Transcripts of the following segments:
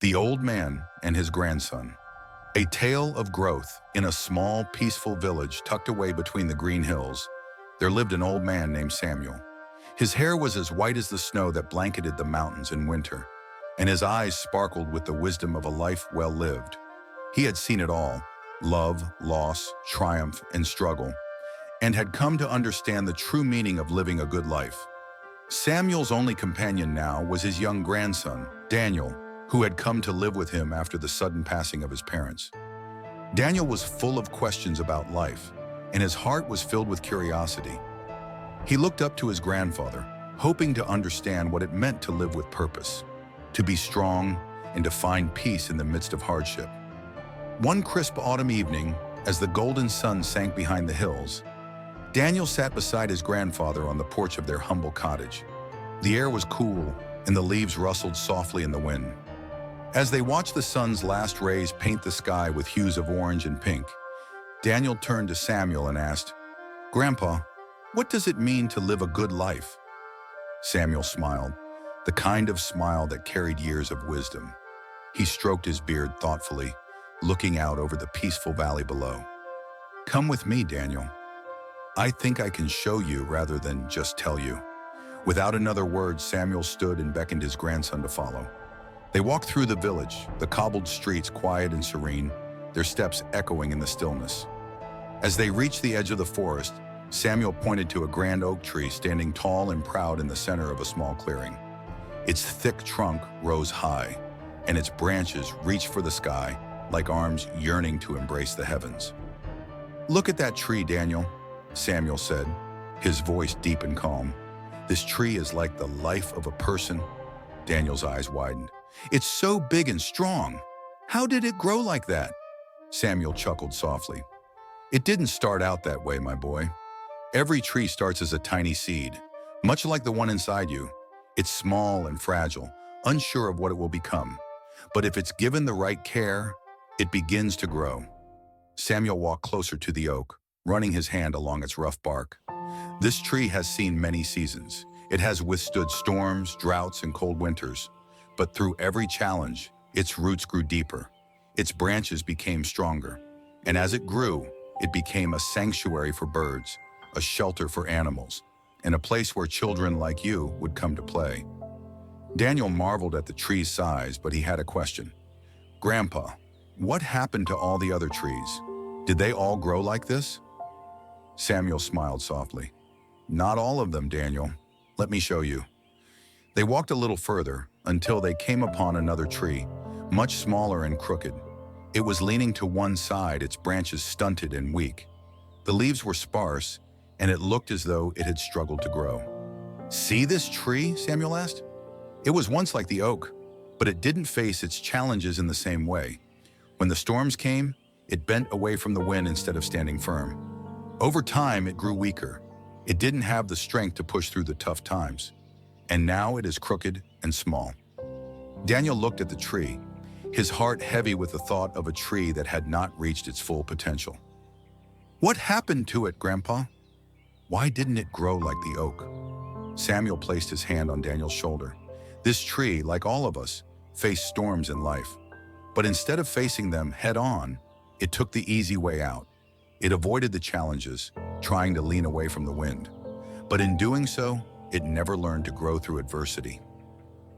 The Old Man and His Grandson. A tale of growth. In a small, peaceful village tucked away between the green hills, there lived an old man named Samuel. His hair was as white as the snow that blanketed the mountains in winter, and his eyes sparkled with the wisdom of a life well lived. He had seen it all: love, loss, triumph, and struggle, and had come to understand the true meaning of living a good life. Samuel's only companion now was his young grandson, Daniel, who had come to live with him after the sudden passing of his parents. Daniel was full of questions about life, and his heart was filled with curiosity. He looked up to his grandfather, hoping to understand what it meant to live with purpose, to be strong, and to find peace in the midst of hardship. One crisp autumn evening, as the golden sun sank behind the hills, Daniel sat beside his grandfather on the porch of their humble cottage. The air was cool, and the leaves rustled softly in the wind. As they watched the sun's last rays paint the sky with hues of orange and pink, Daniel turned to Samuel and asked, "Grandpa, what does it mean to live a good life?" Samuel smiled, the kind of smile that carried years of wisdom. He stroked his beard thoughtfully, looking out over the peaceful valley below. "Come with me, Daniel. I think I can show you rather than just tell you." Without another word, Samuel stood and beckoned his grandson to follow. They walked through the village, the cobbled streets quiet and serene, their steps echoing in the stillness. As they reached the edge of the forest, Samuel pointed to a grand oak tree standing tall and proud in the center of a small clearing. Its thick trunk rose high, and its branches reached for the sky like arms yearning to embrace the heavens. "Look at that tree, Daniel," Samuel said, his voice deep and calm. "This tree is like the life of a person." Daniel's eyes widened. "It's so big and strong. How did it grow like that?" Samuel chuckled softly. "It didn't start out that way, my boy. Every tree starts as a tiny seed, much like the one inside you. It's small and fragile, unsure of what it will become. But if it's given the right care, it begins to grow." Samuel walked closer to the oak, running his hand along its rough bark. "This tree has seen many seasons. It has withstood storms, droughts, and cold winters. But through every challenge, its roots grew deeper. Its branches became stronger. And as it grew, it became a sanctuary for birds, a shelter for animals, and a place where children like you would come to play." Daniel marveled at the tree's size, but he had a question. "Grandpa, what happened to all the other trees? Did they all grow like this?" Samuel smiled softly. "Not all of them, Daniel. Let me show you." They walked a little further until they came upon another tree, much smaller and crooked. It was leaning to one side, its branches stunted and weak. The leaves were sparse, and it looked as though it had struggled to grow. "See this tree?" Samuel asked. "It was once like the oak, but it didn't face its challenges in the same way. When the storms came, it bent away from the wind instead of standing firm. Over time, it grew weaker. It didn't have the strength to push through the tough times. And now it is crooked and small." Daniel looked at the tree, his heart heavy with the thought of a tree that had not reached its full potential. "What happened to it, Grandpa? Why didn't it grow like the oak?" Samuel placed his hand on Daniel's shoulder. "This tree, like all of us, faced storms in life. But instead of facing them head-on, it took the easy way out. It avoided the challenges, trying to lean away from the wind. But in doing so, it never learned to grow through adversity.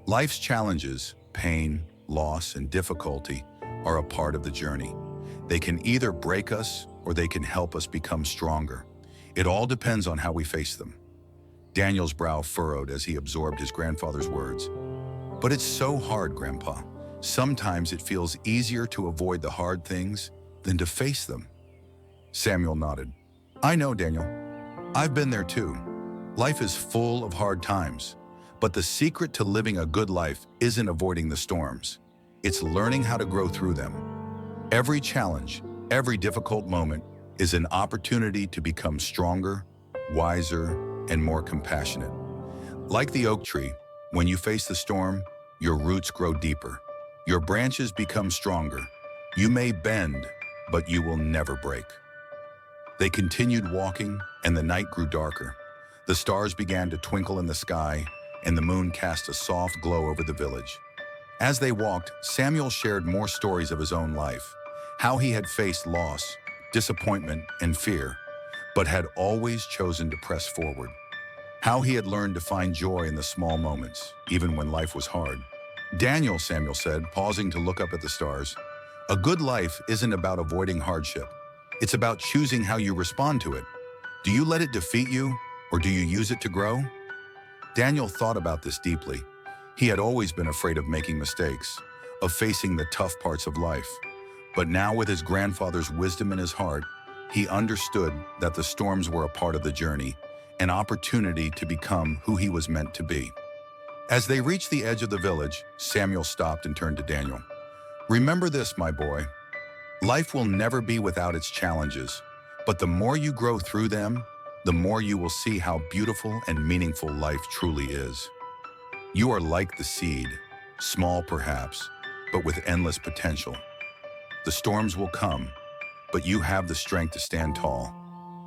Life's challenges, pain, loss, and difficulty are a part of the journey. They can either break us or they can help us become stronger. It all depends on how we face them." Daniel's brow furrowed as he absorbed his grandfather's words. "But it's so hard, Grandpa. Sometimes it feels easier to avoid the hard things than to face them." Samuel nodded. "I know, Daniel. I've been there too. Life is full of hard times, but the secret to living a good life isn't avoiding the storms. It's learning how to grow through them. Every challenge, every difficult moment is an opportunity to become stronger, wiser, and more compassionate. Like the oak tree, when you face the storm, your roots grow deeper. Your branches become stronger. You may bend, but you will never break." They continued walking, and the night grew darker. The stars began to twinkle in the sky, and the moon cast a soft glow over the village. As they walked, Samuel shared more stories of his own life, how he had faced loss, disappointment, and fear, but had always chosen to press forward. How he had learned to find joy in the small moments, even when life was hard. Daniel, Samuel said, pausing to look up at the stars, a good life isn't about avoiding hardship. It's about choosing how you respond to it. Do you let it defeat you, or do you use it to grow? Daniel thought about this deeply. He had always been afraid of making mistakes, of facing the tough parts of life. But now, with his grandfather's wisdom in his heart, he understood that the storms were a part of the journey, an opportunity to become who he was meant to be. As they reached the edge of the village, Samuel stopped and turned to Daniel. Remember this, my boy. Life will never be without its challenges, but the more you grow through them, the more you will see how beautiful and meaningful life truly is. You are like the seed, small perhaps, but with endless potential. The storms will come, but you have the strength to stand tall,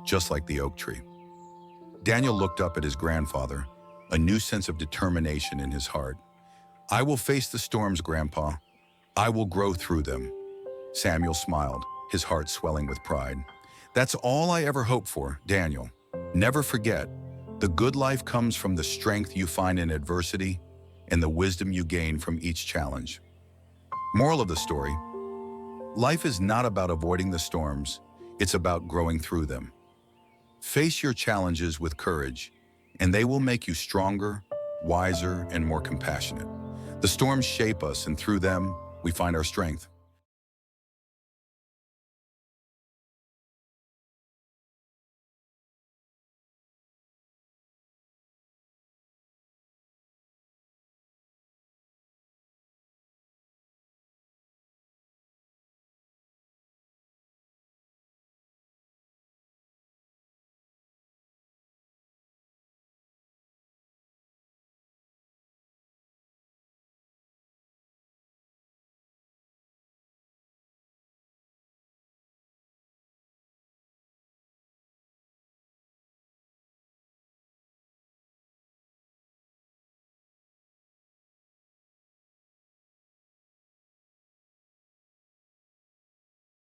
just like the oak tree. Daniel looked up at his grandfather, a new sense of determination in his heart. I will face the storms, Grandpa. I will grow through them. Samuel smiled, his heart swelling with pride. That's all I ever hoped for, Daniel. Never forget, the good life comes from the strength you find in adversity and the wisdom you gain from each challenge. Moral of the story, life is not about avoiding the storms, it's about growing through them. Face your challenges with courage, and they will make you stronger, wiser, and more compassionate. The storms shape us, and through them, we find our strength.